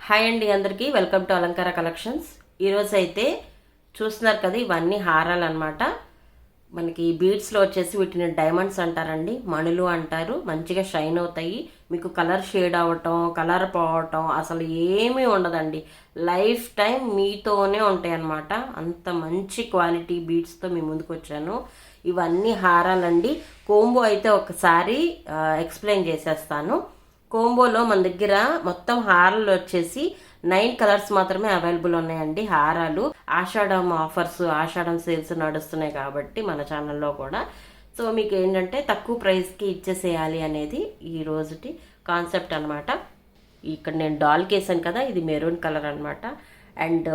Hi అండి, అందరికీ welcome to అలంకార కలెక్షన్స్. ఈరోజు అయితే చూస్తున్నారు కదా, ఇవన్నీ హారాలు అనమాట. మనకి బీడ్స్లో వచ్చేసి వీటిని డైమండ్స్ అంటారండి, మణులు అంటారు. మంచిగా షైన్ అవుతాయి. మీకు కలర్ షేడ్ అవ్వటం, కలర్ పోవటం అసలు ఏమీ ఉండదండి. లైఫ్ టైం మీతోనే ఉంటాయి అన్నమాట. అంత మంచి క్వాలిటీ బీడ్స్తో మీ ముందుకు వచ్చాను. ఇవన్నీ హారాలండి. కోంబో అయితే ఒకసారి ఎక్స్ప్లెయిన్ చేసేస్తాను. కోంబోలో మన దగ్గర మొత్తం హారాలు వచ్చేసి 9 కలర్స్ మాత్రమే అవైలబుల్ ఉన్నాయండి. హారాలు ఆషాఢం ఆఫర్స్, ఆషాఢం సేల్స్ నడుస్తున్నాయి కాబట్టి మన ఛానల్లో కూడా. సో మీకు ఏంటంటే తక్కువ ప్రైస్కి ఇచ్చేసేయాలి అనేది ఈ రోజుటి కాన్సెప్ట్ అనమాట. ఇక్కడ నేను డాల్ కేసాను కదా, ఇది మెరూన్ కలర్ అనమాట. అండ్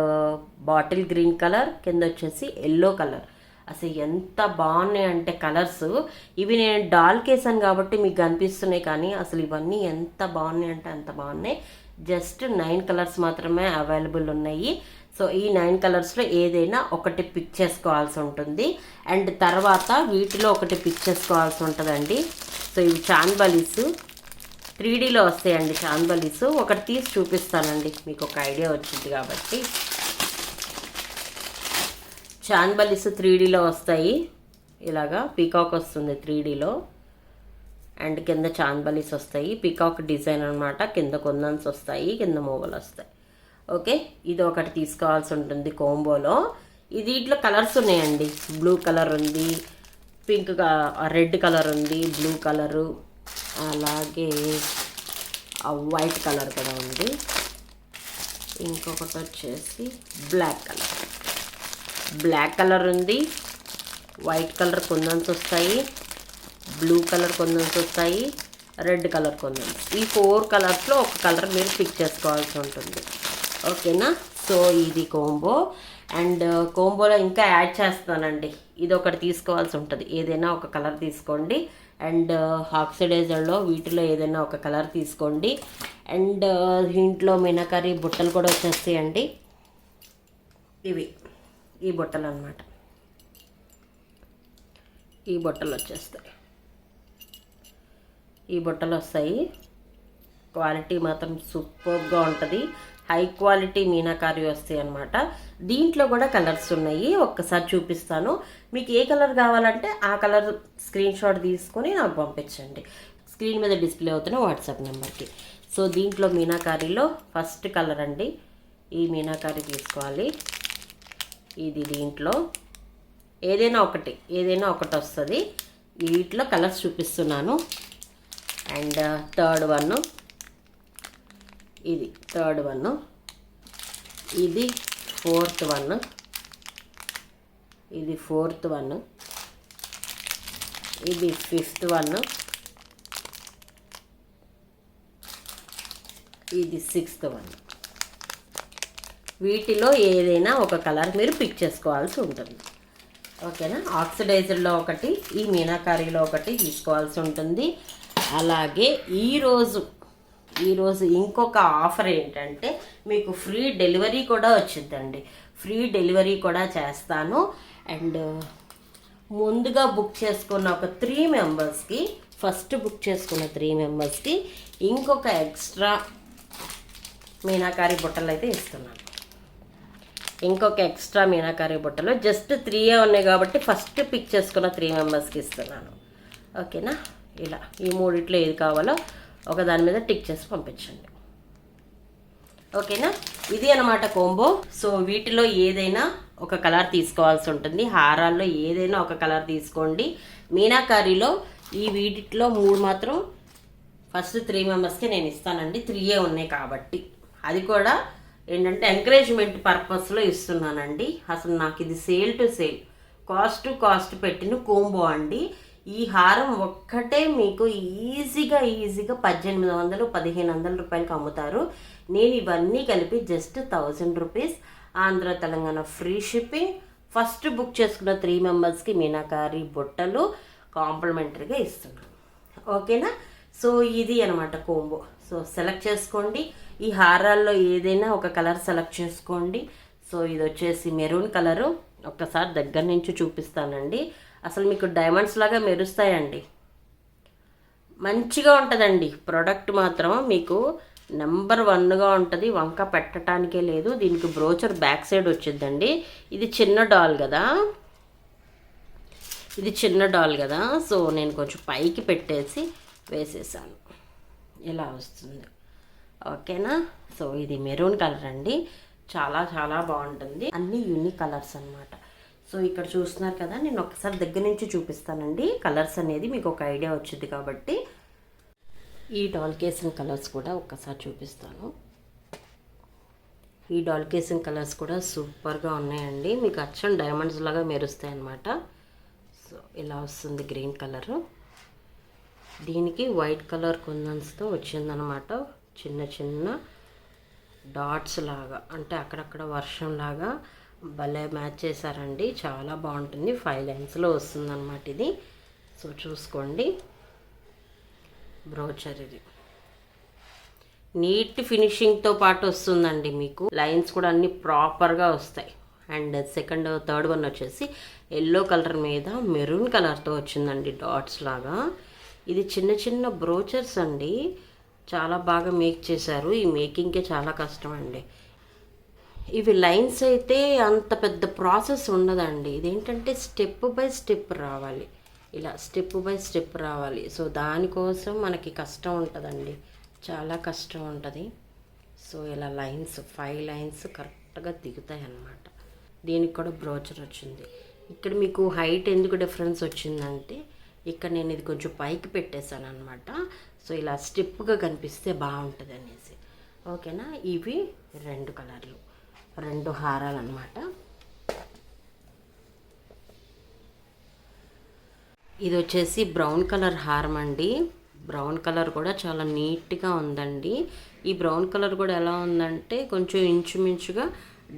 బాటిల్ గ్రీన్ కలర్, కింద వచ్చేసి ఎల్లో కలర్. అసలు ఎంత బాగున్నాయి అంటే కలర్స్. ఇవి నేను డాల్ కేసాను కాబట్టి మీకు కనిపిస్తున్నాయి, కానీ అసలు ఇవన్నీ ఎంత బాగున్నాయి అంటే అంత బాగున్నాయి. జస్ట్ 9 కలర్స్ మాత్రమే అవైలబుల్ ఉన్నాయి. సో ఈ 9 కలర్స్లో ఏదైనా ఒకటి పిక్ చేసుకోవాల్సి ఉంటుంది. అండ్ తర్వాత వీటిలో ఒకటి పిక్ చేసుకోవాల్సి ఉంటుందండి. సో ఇవి చాన్బలీస్ 3Dలో వస్తాయండి. చాన్బలీస్ ఒకటి తీసి చూపిస్తానండి, మీకు ఒక ఐడియా వచ్చింది కాబట్టి. చాన్బలీస్ 3Dలో వస్తాయి. ఇలాగా పీకాక్ వస్తుంది 3Dలో. అండ్ కింద చాన్బలీస్ వస్తాయి. పీకాక్ డిజైన్ అనమాట. కింద కొందన్స్ వస్తాయి, కింద మూవలు వస్తాయి. ఓకే, ఇది ఒకటి తీసుకోవాల్సి ఉంటుంది కోంబోలో. దీంట్లో కలర్స్ ఉన్నాయండి. బ్లూ కలర్ ఉంది, పింక్ రెడ్ కలర్ ఉంది, బ్లూ కలరు, అలాగే వైట్ కలర్ కూడా ఉంది. ఇంకొకటి వచ్చేసి బ్లాక్ కలర్ ఉంది, వైట్ కలర్ కొందన్స్ వస్తాయి, బ్లూ కలర్ కొందన్స్ వస్తాయి, రెడ్ కలర్ కొందన్స్. ఈ 4 కలర్స్లో ఒక కలర్ మీరు పిక్ చేసుకోవాల్సి ఉంటుంది. ఓకేనా? సో ఇది కోంబో. అండ్ కోంబోలో ఇంకా యాడ్ చేస్తానండి. ఇది ఒకటి తీసుకోవాల్సి ఉంటుంది. ఏదైనా ఒక కలర్ తీసుకోండి. అండ్ ఆక్సిడైజర్లో వీటిలో ఏదైనా ఒక కలర్ తీసుకోండి. అండ్ దీంట్లో మీనాకరీ బుట్టలు కూడా వచ్చేస్తాయండి. ఇవి ఈ బుట్టలు అన్నమాట. ఈ బుట్టలు వచ్చేస్తాయి. ఈ బుట్టలు వస్తాయి. క్వాలిటీ మాత్రం సూపర్గా ఉంటుంది. హై క్వాలిటీ మీనాకారి వస్తాయి అన్నమాట. దీంట్లో కూడా కలర్స్ ఉన్నాయి, ఒక్కసారి చూపిస్తాను. మీకు ఏ కలర్ కావాలంటే ఆ కలర్ స్క్రీన్ షాట్ తీసుకొని నాకు పంపించండి. స్క్రీన్ మీద డిస్ప్లే అవుతున్న వాట్సాప్ నెంబర్కి. సో దీంట్లో మీనాకారీలో ఫస్ట్ కలర్ అండి. ఈ మీనాకారి తీసుకోవాలి. ఇది దీంట్లో ఏదైనా ఒకటి వస్తుంది. వీటిలో కలర్స్ చూపిస్తున్నాను. అండ్ థర్డ్ వన్, ఇది థర్డ్ వన్, ఇది ఫోర్త్ వన్, ఇది ఫోర్త్ వన్, ఇది ఫిఫ్త్ వన్, ఇది సిక్స్త్ వన్. వీటిలో ఏదైనా ఒక కలర్ మీరు పిక్ చేసుకోవాల్సి ఉంటుంది. ఓకేనా? ఆక్సిడైజర్లో ఒకటి, ఈ మీనాకారీలో ఒకటి తీసుకోవాల్సి ఉంటుంది. అలాగే ఈరోజు ఇంకొక ఆఫర్ ఏంటంటే మీకు ఫ్రీ డెలివరీ కూడా వచ్చిందండి. ఫ్రీ డెలివరీ కూడా చేస్తాను. అండ్ ముందుగా బుక్ చేసుకున్న ఒక 3 మెంబర్స్కి, ఫస్ట్ బుక్ చేసుకున్న 3 మెంబర్స్కి ఇంకొక ఎక్స్ట్రా మీనాకారీ బుట్టలు అయితే ఇస్తున్నాను. ఇంకొక ఎక్స్ట్రా మీనాకారీ బుట్టలు జస్ట్ 3 ఉన్నాయి కాబట్టి ఫస్ట్ పిక్ చేసుకున్న 3 మెంబర్స్కి ఇస్తున్నాను. ఓకేనా? ఇలా ఈ మూడిట్లో ఏది కావాలో ఒక దాని మీద టిక్ చేసి పంపించండి. ఓకేనా? ఇది అనమాట కోంబో. సో వీటిలో ఏదైనా ఒక కలర్ తీసుకోవాల్సి ఉంటుంది. హారాల్లో ఏదైనా ఒక కలర్ తీసుకోండి. మీనాకారీలో ఈ వీటిలో 3 మాత్రం ఫస్ట్ 3 మెంబర్స్కి నేను ఇస్తానండి. 3 ఉన్నాయి కాబట్టి. అది కూడా ఏంటంటే ఎంకరేజ్మెంట్ పర్పస్లో ఇస్తున్నానండి. అసలు నాకు ఇది sale to sale, cost to cost పెట్టిన కోంబో అండి. ఈ హారం ఒక్కటే మీకు ఈజీగా 1800 1500 రూపాయలకి అమ్ముతారు. నేను ఇవన్నీ కలిపి just 1000 rupees, Andhra Telangana free shipping. First book చేసుకున్న 3 మెంబర్స్కి మీనాకారీ బుట్టలు కాంప్లిమెంటరీగా ఇస్తున్నాను. ఓకేనా? సో ఇది అనమాట కోంబో. సో సెలెక్ట్ చేసుకోండి. ఈ హారాల్లో ఏదైనా ఒక కలర్ సెలెక్ట్ చేసుకోండి. సో ఇది వచ్చేసి మెరూన్ కలరు. ఒక్కసారి దగ్గర నుంచి చూపిస్తానండి. అసలు మీకు డైమండ్స్ లాగా మెరుస్తాయండి. మంచిగా ఉంటుందండి ప్రోడక్ట్ మాత్రం. మీకు నెంబర్ 1గా ఉంటుంది, వంక పెట్టడానికే లేదు. దీనికి బ్రోచర్ బ్యాక్ సైడ్ వచ్చిందండి. ఇది చిన్న డాల్ కదా, సో నేను కొంచెం పైకి పెట్టేసి వేసేసాను. ఇలా వస్తుంది. ఓకేనా. సో ఇది మెరూన్ కలర్ అండి, చాలా చాలా బాగుంటుంది. అన్నీ యూనిక్ కలర్స్ అనమాట. సో ఇక్కడ చూస్తున్నారు కదా, నేను ఒకసారి దగ్గర నుంచి చూపిస్తానండి. కలర్స్ అనేది మీకు ఒక ఐడియా వచ్చింది కాబట్టి. ఈ డాల్ కేసింగ్ కలర్స్ కూడా ఒక్కసారి చూపిస్తాను. ఈ డాల్ కేసింగ్ కలర్స్ కూడా సూపర్గా ఉన్నాయండి. మీకు అచ్చం డైమండ్స్ లాగా మెరుస్తాయి అన్నమాట. సో ఇలా వస్తుంది గ్రీన్ కలరు. దీనికి వైట్ కలర్ కుందన్స్తో వచ్చిందనమాట. చిన్న చిన్న డాట్స్ లాగా, అంటే అక్కడక్కడ వర్షం లాగా భలే మ్యాచ్ చేశారండి. చాలా బాగుంటుంది. 5 లైన్స్లో వస్తుంది అనమాట ఇది. సో చూసుకోండి, బ్రోచర్ ఇది నీట్ ఫినిషింగ్తో పాటు వస్తుందండి. మీకు లైన్స్ కూడా అన్నీ ప్రాపర్గా వస్తాయి. అండ్ థర్డ్ వన్ వచ్చేసి ఎల్లో కలర్ మీద మెరూన్ కలర్తో వచ్చిందండి, డాట్స్ లాగా. ఇది చిన్న చిన్న బ్రోచర్స్ అండి, చాలా బాగా మేక్ చేశారు. ఈ మేకింగ్కే చాలా కష్టం అండి. ఇవి లైన్స్ అయితే అంత పెద్ద ప్రాసెస్ ఉండదండి. ఇదేంటంటే స్టెప్ బై స్టెప్ రావాలి, ఇలా స్టెప్ బై స్టెప్ రావాలి. సో దానికోసం మనకి కష్టం ఉంటుందండి, చాలా కష్టం ఉంటుంది. సో ఇలా లైన్స్ 5 లైన్స్ కరెక్ట్గా దిగుతాయి అన్నమాట. దీనికి కూడా బ్రోచర్ వచ్చింది. ఇక్కడ మీకు హైట్ ఎందుకు డిఫరెన్స్ వచ్చిందంటే, ఇక్కడ నేను ఇది కొంచెం పైకి పెట్టేశాను అనమాట. సో ఇలా స్టెప్గా కనిపిస్తే బాగుంటుంది అనేసి. ఓకేనా. ఇవి 2 కలర్లు, 2 హారాలు అనమాట. ఇది వచ్చేసి బ్రౌన్ కలర్ హారం అండి. బ్రౌన్ కలర్ కూడా చాలా నీట్గా ఉందండి. ఈ బ్రౌన్ కలర్ కూడా ఎలా ఉందంటే కొంచెం ఇంచుమించుగా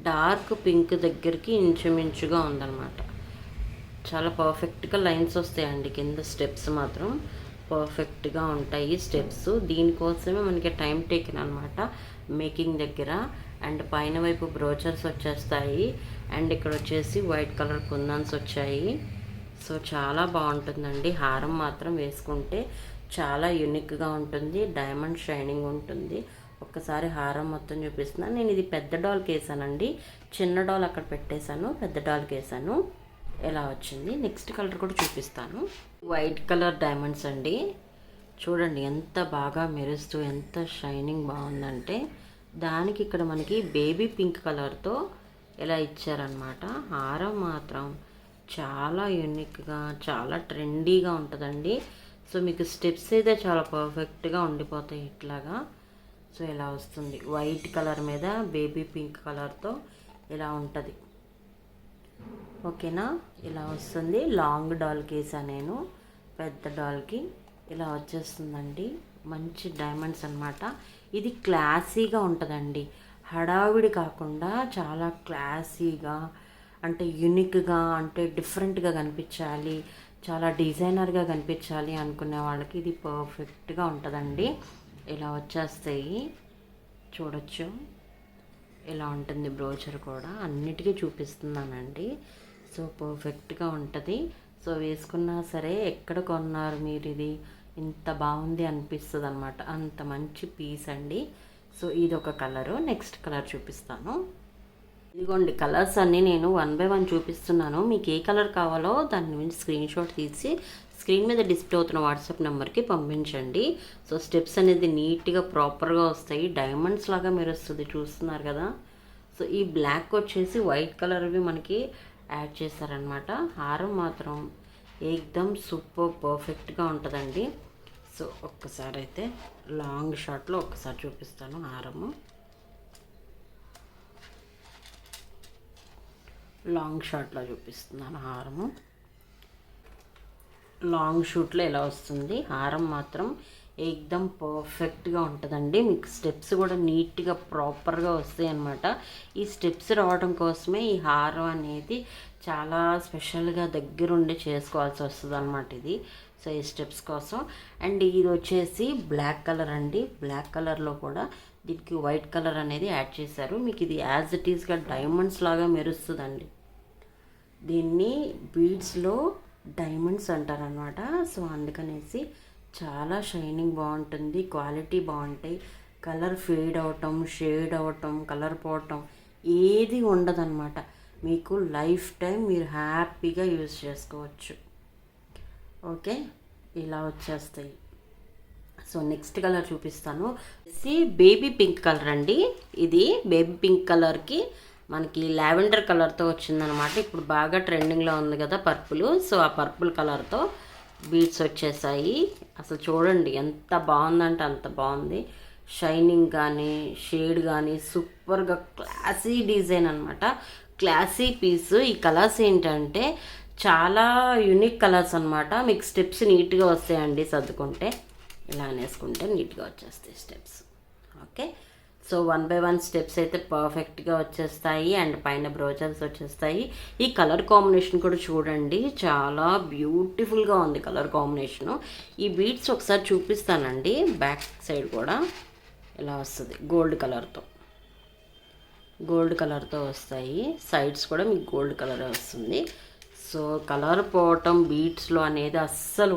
డార్క్ పింక్ దగ్గరికి ఇంచుమించుగా ఉందన్నమాట. చాలా పర్ఫెక్ట్గా లైన్స్ వస్తాయండి. కింద స్టెప్స్ మాత్రం పర్ఫెక్ట్గా ఉంటాయి స్టెప్స్. దీనికోసమే మనకి టైం టేకిన్ అనమాట మేకింగ్ దగ్గర. అండ్ పైన వైపు బ్రోచర్స్ వచ్చేస్తాయి. అండ్ ఇక్కడ వచ్చేసి వైట్ కలర్ కుందన్స్ వచ్చాయి. సో చాలా బాగుంటుందండి. హారం మాత్రం వేసుకుంటే చాలా యూనిక్గా ఉంటుంది, డైమండ్ షైనింగ్ ఉంటుంది. ఒక్కసారి హారం మొత్తం చూపిస్తున్నాను. నేను ఇది పెద్ద డాల్కి వేసానండి, చిన్న డాల్ అక్కడ పెట్టేశాను, పెద్ద డాల్కి వేసాను. ఎలా వచ్చింది. నెక్స్ట్ కలర్ కూడా చూపిస్తాను. వైట్ కలర్ డైమండ్స్ అండి. చూడండి ఎంత బాగా మెరుస్తూ, ఎంత షైనింగ్ బాగుందంటే. దానికి ఇక్కడ మనకి బేబీ పింక్ కలర్తో ఇలా ఇచ్చారనమాట. హారం మాత్రం చాలా యూనిక్గా, చాలా ట్రెండీగా ఉంటుందండి. సో మీకు స్టెప్స్ అయితే చాలా పర్ఫెక్ట్గా ఉండిపోతాయి ఇట్లాగా. సో ఇలా వస్తుంది, వైట్ కలర్ మీద బేబీ పింక్ కలర్తో ఇలా ఉంటుంది. ఓకేనా. ఇలా వస్తుంది. లాంగ్ డాల్కి వేసాను నేను, పెద్ద డాల్కి ఇలా వచ్చేస్తుందండి. మంచి డైమండ్స్ అనమాట. ఇది క్లాసీగా ఉంటుందండి, హడావిడి కాకుండా చాలా క్లాసీగా, అంటే యూనిక్గా, అంటే డిఫరెంట్గా కనిపించాలి, చాలా డిజైనర్గా కనిపించాలి అనుకునే వాళ్ళకి ఇది పర్ఫెక్ట్గా ఉంటుందండి. ఇలా వచ్చేస్తాయి, చూడొచ్చు. ఇలా ఉంటుంది బ్రోచర్ కూడా. అన్నిటికీ చూపిస్తున్నానండి. సో పర్ఫెక్ట్గా ఉంటుంది. సో వేసుకున్నా సరే ఎక్కడ కొన్నారు మీరు, ఇది ఇంత బాగుంది అనిపిస్తుంది అనమాట. అంత మంచి పీస్ అండి. సో ఇది ఒక కలరు. నెక్స్ట్ కలర్ చూపిస్తాను. ఇదిగోండి కలర్స్ అన్నీ నేను 1 బై 1 చూపిస్తున్నాను. మీకు ఏ కలర్ కావాలో దాని నుంచి స్క్రీన్ షాట్ తీసి స్క్రీన్ మీద డిస్ప్లే అవుతున్న వాట్సాప్ నెంబర్కి పంపించండి. సో స్టెప్స్ అనేది నీట్గా ప్రాపర్గా వస్తాయి, డైమండ్స్ లాగా మెరుస్తుంది, చూస్తున్నారు కదా. సో ఈ బ్లాక్ వచ్చేసి వైట్ కలర్వి మనకి యాడ్ చేశారనమాట. హారం మాత్రం ఏకదమ్ సూపర్ పర్ఫెక్ట్గా ఉంటుందండి. సో ఒక్కసారి అయితే లాంగ్ షాట్లో ఒక్కసారి చూపిస్తాను. హారము లాంగ్ షాట్లో చూపిస్తున్నాను. హారము లాంగ్ షూట్లో ఎలా వస్తుంది. హారం మాత్రం ఏకదమ్ పర్ఫెక్ట్గా ఉంటుందండి. మీకు స్టెప్స్ కూడా నీట్గా ప్రాపర్గా వస్తాయి అన్నమాట. ఈ స్టెప్స్ రావడం కోసమే ఈ హారం అనేది చాలా స్పెషల్గా దగ్గరుండి చేసుకోవాల్సి వస్తుంది అన్నమాట ఇది. సో ఈ స్టెప్స్ కోసం. అండ్ ఇది వచ్చేసి బ్లాక్ కలర్ అండి. బ్లాక్ కలర్లో కూడా దీనికి వైట్ కలర్ అనేది యాడ్ చేశారు. మీకు ఇది యాజ్ ఇట్ ఈస్గా డైమండ్స్ లాగా మెరుస్తుందండి. దీన్ని బీడ్స్లో డైమండ్స్ అంటారనమాట. సో అందుకనేసి చాలా షైనింగ్ బాగుంటుంది, క్వాలిటీ బాగుంటాయి, కలర్ ఫేడ్ అవటం, షేడ్ అవటం, కలర్ పోవటం ఏది ఉండదన్నమాట. మీకు లైఫ్ టైం మీరు హ్యాపీగా యూజ్ చేసుకోవచ్చు. ఓకే, ఇలా వచ్చేస్తాయి. సో నెక్స్ట్ కలర్ చూపిస్తాను. బేబీ పింక్ కలర్ అండి. ఇది బేబీ పింక్ కలర్కి మనకి లావెండర్ కలర్తో వచ్చిందనమాట. ఇప్పుడు బాగా ట్రెండింగ్లో ఉంది కదా పర్పుల్. సో ఆ పర్పుల్ కలర్తో బీడ్స్ వచ్చేసాయి. అసలు చూడండి ఎంత బాగుందంటే అంత బాగుంది. షైనింగ్ కానీ షేడ్ కానీ సూపర్గా క్లాసీ డిజైన్ అనమాట. Classy piece. ఈ కలర్స్ ఏంటంటే చాలా యూనిక్ కలర్స్ అనమాట. మీకు స్టెప్స్ నీట్గా వస్తాయండి. సర్దుకుంటే ఇలా అనేసుకుంటే నీట్గా వచ్చేస్తాయి steps. Okay, so 1 by 1 steps అయితే పర్ఫెక్ట్గా వచ్చేస్తాయి. అండ్ పైన బ్రోచర్స్ వచ్చేస్తాయి. ఈ కలర్ కాంబినేషన్ కూడా చూడండి, చాలా బ్యూటిఫుల్గా ఉంది కలర్ కాంబినేషను. ఈ బీడ్స్ ఒకసారి చూపిస్తానండి. బ్యాక్ సైడ్ కూడా ఇలా వస్తుంది, గోల్డ్ కలర్తో వస్తాయి. సైడ్స్ కూడా మీకు గోల్డ్ కలర్ వస్తుంది. సో కలర్ పోవటం బీడ్స్లో అనేది అస్సలు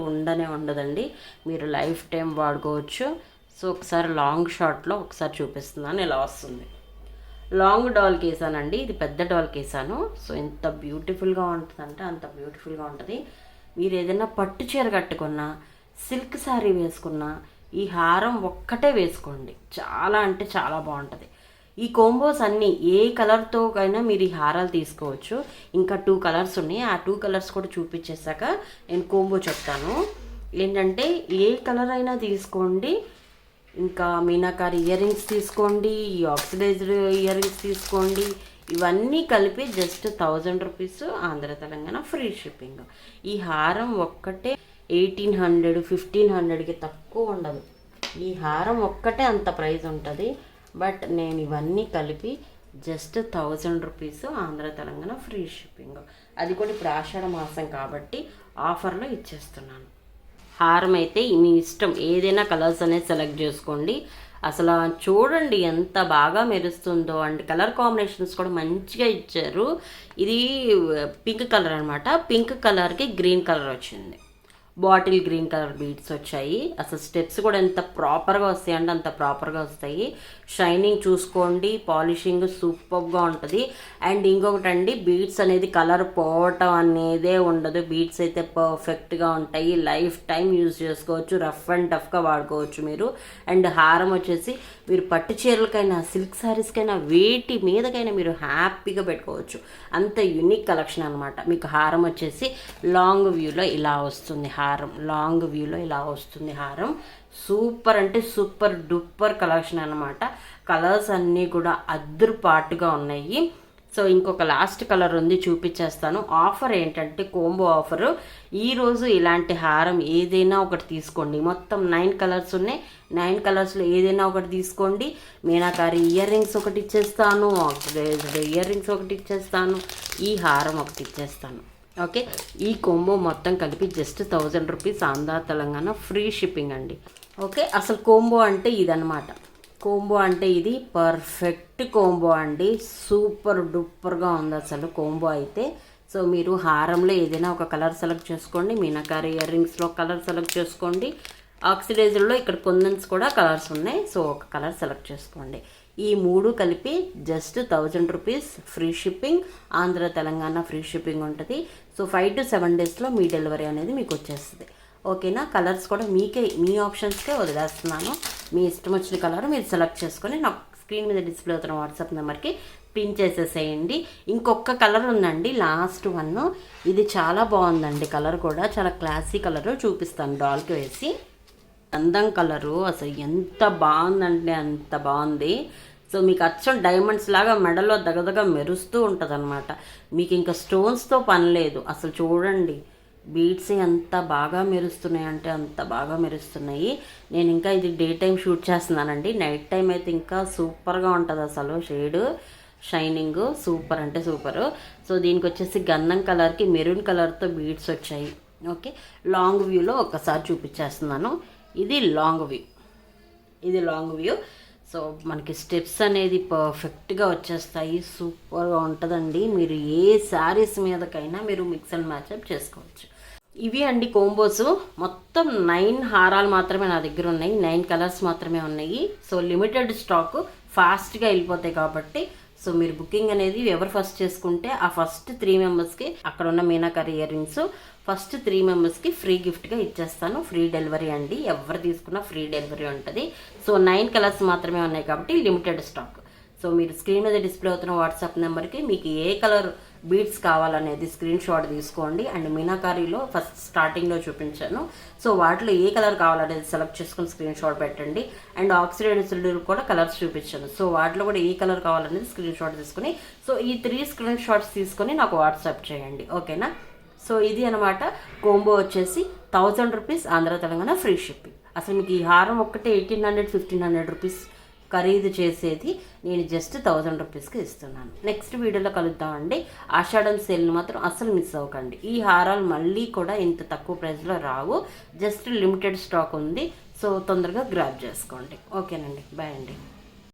ఉండదండి. మీరు లైఫ్ టైం వాడుకోవచ్చు. సో ఒకసారి లాంగ్ షార్ట్లో ఒకసారి చూపిస్తున్నాను. ఇలా వస్తుంది. లాంగ్ డాల్కి వేసానండి. ఇది పెద్ద డాల్కి వేసాను. సో ఎంత బ్యూటిఫుల్గా ఉంటుందంటే అంత బ్యూటిఫుల్గా ఉంటుంది. మీరు ఏదైనా పట్టు చీర కట్టుకున్నా, సిల్క్ శారీ వేసుకున్నా ఈ హారం ఒక్కటే వేసుకోండి. చాలా అంటే చాలా బాగుంటుంది. ఈ కోంబోస్ అన్నీ ఏ కలర్తో అయినా మీరు ఈ హారాలు తీసుకోవచ్చు. ఇంకా 2 కలర్స్ ఉన్నాయి. ఆ 2 కలర్స్ కూడా చూపించేశాక నేను కోంబో చెప్తాను. ఏంటంటే ఏ కలర్ అయినా తీసుకోండి. ఇంకా మీనాకారి ఇయర్ రింగ్స్ తీసుకోండి, ఈ ఆక్సిడైజ్డ్ ఇయర్ రింగ్స్ తీసుకోండి. ఇవన్నీ కలిపి just 1000 rupees Andhra Telangana free shipping. ఈ హారం ఒక్కటే 1800 1500కి తక్కువ ఉండదు. ఈ హారం ఒక్కటే అంత ప్రైస్ ఉంటుంది. బట్ నేను ఇవన్నీ కలిపి just 1000 rupees Andhra Telangana free shipping. అది కూడా ఇప్పుడు ఆషాఢ మాసం కాబట్టి ఆఫర్లో ఇచ్చేస్తున్నాను. హారం అయితే మీ ఇష్టం, ఏదైనా కలర్స్ అనేది సెలెక్ట్ చేసుకోండి. అసలు చూడండి ఎంత బాగా మెరుస్తుందో. అండ్ కలర్ కాంబినేషన్స్ కూడా మంచిగా ఇచ్చారు. ఇది పింక్ కలర్ అనమాట. పింక్ కలర్కి గ్రీన్ కలర్ వచ్చింది. బాటిల్ గ్రీన్ కలర్ బీడ్స్ వచ్చాయి. అసలు స్టెప్స్ కూడా ఎంత ప్రాపర్గా వస్తాయి అంటే అంత ప్రాపర్గా వస్తాయి. షైనింగ్ చూసుకోండి, పాలిషింగ్ సూపర్గా ఉంటుంది. అండ్ ఇంకొకటి అండి, బీడ్స్ అనేది కలర్ పోవటం అనేదే ఉండదు. బీడ్స్ అయితే పర్ఫెక్ట్గా ఉంటాయి. లైఫ్ టైం యూజ్ చేసుకోవచ్చు. రఫ్ అండ్ టఫ్గా వాడుకోవచ్చు మీరు. అండ్ హారం వచ్చేసి మీరు పట్టు చీరలకైనా సిల్క్ శారీస్కైనా వేటి మీదకైనా మీరు హ్యాపీగా పెట్టుకోవచ్చు. అంత యూనిక్ కలెక్షన్ అనమాట. మీకు హారం వచ్చేసి లాంగ్ వ్యూలో ఇలా వస్తుంది. లాంగ్ వ్యూలో ఇలా వస్తుంది హారం. సూపర్ అంటే సూపర్ డూపర్ కలెక్షన్ అనమాట. కలర్స్ అన్నీ కూడా అద్దరుపాటుగా ఉన్నాయి. సో ఇంకొక లాస్ట్ కలర్ ఉంది, చూపించేస్తాను. ఆఫర్ ఏంటంటే కోంబో ఆఫరు. ఈరోజు ఇలాంటి హారం ఏదైనా ఒకటి తీసుకోండి. మొత్తం 9 కలర్స్ ఉన్నాయి. 9 కలర్స్లో ఏదైనా ఒకటి తీసుకోండి. మీనాకారి ఇయర్ రింగ్స్ ఒకటి ఇచ్చేస్తాను, ఇయర్ రింగ్స్ ఒకటి ఇచ్చేస్తాను, ఈ హారం ఒకటి ఇచ్చేస్తాను. ఓకే, ఈ కోంబో మొత్తం కలిపి just 1000 rupees Andhra Telangana free shipping అండి. ఓకే, అసలు కోంబో అంటే ఇదనమాట. కోంబో అంటే ఇది పర్ఫెక్ట్ కోంబో అండి. సూపర్ డూపర్గా ఉంది అసలు కోంబో అయితే. సో మీరు హారంలో ఏదైనా ఒక కలర్ సెలెక్ట్ చేసుకోండి. మీనాకారి ఇయర్ రింగ్స్లో కలర్ సెలెక్ట్ చేసుకోండి. ఆక్సిడైజర్లో ఇక్కడ కొందన్స్ కూడా కలర్స్ ఉన్నాయి. సో ఒక కలర్ సెలెక్ట్ చేసుకోండి. ఈ 3 కలిపి just 1000 rupees free shipping. Andhra Telangana free shipping ఉంటుంది. సో 5 to 7 డేస్లో మీ డెలివరీ అనేది మీకు వచ్చేస్తుంది. ఓకేనా? కలర్స్ కూడా మీ ఆప్షన్స్కే వదిలేస్తున్నాను. మీ ఇష్టం వచ్చిన కలర్ మీరు సెలెక్ట్ చేసుకొని నాకు స్క్రీన్ మీద డిస్ప్లే అవుతున్న వాట్సాప్ నెంబర్కి పిన్ చేసేసేయండి. ఇంకొక కలర్ ఉందండి, లాస్ట్ 1. ఇది చాలా బాగుందండి. కలర్ కూడా చాలా క్లాసీ కలర్, చూపిస్తాను డాల్కి వేసి. అందం కలరు అసలు ఎంత బాగుందంటే అంత బాగుంది. సో మీకు అచ్చం డైమండ్స్ లాగా మెడలో దగదగ మెరుస్తూ ఉంటుంది అనమాట. మీకు ఇంకా స్టోన్స్తో పని లేదు. అసలు చూడండి బీడ్స్ ఎంత బాగా మెరుస్తున్నాయి అంటే అంత బాగా మెరుస్తున్నాయి. నేను ఇంకా ఇది డే టైం షూట్ చేస్తున్నానండి. నైట్ టైం అయితే ఇంకా సూపర్గా ఉంటుంది అసలు. షేడ్ షైనింగ్ సూపర్ అంటే సూపరు. సో దీనికి వచ్చేసి గంధం కలర్కి మెరూన్ కలర్తో బీడ్స్ వచ్చాయి. ఓకే, లాంగ్ వ్యూలో ఒకసారి చూపించేస్తున్నాను. ఇది లాంగ్ వ్యూ. సో మనకి స్టెప్స్ అనేది పర్ఫెక్ట్గా వచ్చేస్తాయి. సూపర్గా ఉంటుందండి. మీరు ఏ శారీస్ మీదకైనా మీరు మిక్స్ అండ్ మ్యాచ్అప్ చేసుకోవచ్చు. ఇవి అండి కోంబోస్. మొత్తం 9 హారాలు మాత్రమే నా దగ్గర ఉన్నాయి, 9 కలర్స్ మాత్రమే ఉన్నాయి. సో లిమిటెడ్ స్టాక్, ఫాస్ట్గా వెళ్ళిపోతాయి కాబట్టి సో మీరు బుకింగ్ అనేది ఎవరు ఫస్ట్ చేసుకుంటే ఆ ఫస్ట్ 3 మెంబర్స్కి అక్కడ ఉన్న మీనాకరి ఇయర్ రింగ్స్ ఫస్ట్ 3 మెంబర్స్కి ఫ్రీ గిఫ్ట్గా ఇచ్చేస్తాను. ఫ్రీ డెలివరీ అండి, ఎవరు తీసుకున్నా ఫ్రీ డెలివరీ ఉంటుంది. సో 9 కలర్స్ మాత్రమే ఉన్నాయి కాబట్టి లిమిటెడ్ స్టాక్. సో మీరు స్క్రీన్ మీద డిస్ప్లే అవుతున్న వాట్సాప్ నెంబర్కి మీకు ఏ కలర్ బీడ్స్ కావాలనేది స్క్రీన్ షాట్ తీసుకోండి. అండ్ మీనాకారీలో ఫస్ట్ స్టార్టింగ్లో చూపించాను, సో వాటిలో ఏ కలర్ కావాలనేది సెలెక్ట్ చేసుకుని స్క్రీన్ షాట్ పెట్టండి. అండ్ ఆక్సిడైజ్డ్ కూడా కలర్స్ చూపించాను, సో వాటిలో కూడా ఏ కలర్ కావాలనేది స్క్రీన్ షాట్ తీసుకుని సో ఈ 3 స్క్రీన్ షాట్స్ తీసుకొని నాకు వాట్సాప్ చేయండి, ఓకేనా. సో ఇది అనమాట కోంబో వచ్చేసి 1000 rupees, Andhra Telangana free shipping. అసలు మీకు ఈ హారం ఒక్కటే 1800-1500 రూపీస్ ఖరీదు చేసేది నేను జస్ట్ 1000 రూపీస్కి ఇస్తున్నాను. నెక్స్ట్ వీడియోలో కలుద్దామండి. ఆషాఢం సేల్ని మాత్రం అస్సలు మిస్ అవ్వకండి. ఈ హారాలు మళ్ళీ కూడా ఇంత తక్కువ ప్రైస్లో రావు, జస్ట్ లిమిటెడ్ స్టాక్ ఉంది. సో తొందరగా గ్రాబ్ చేసుకోండి, ఓకేనండి. బాయ్ అండి.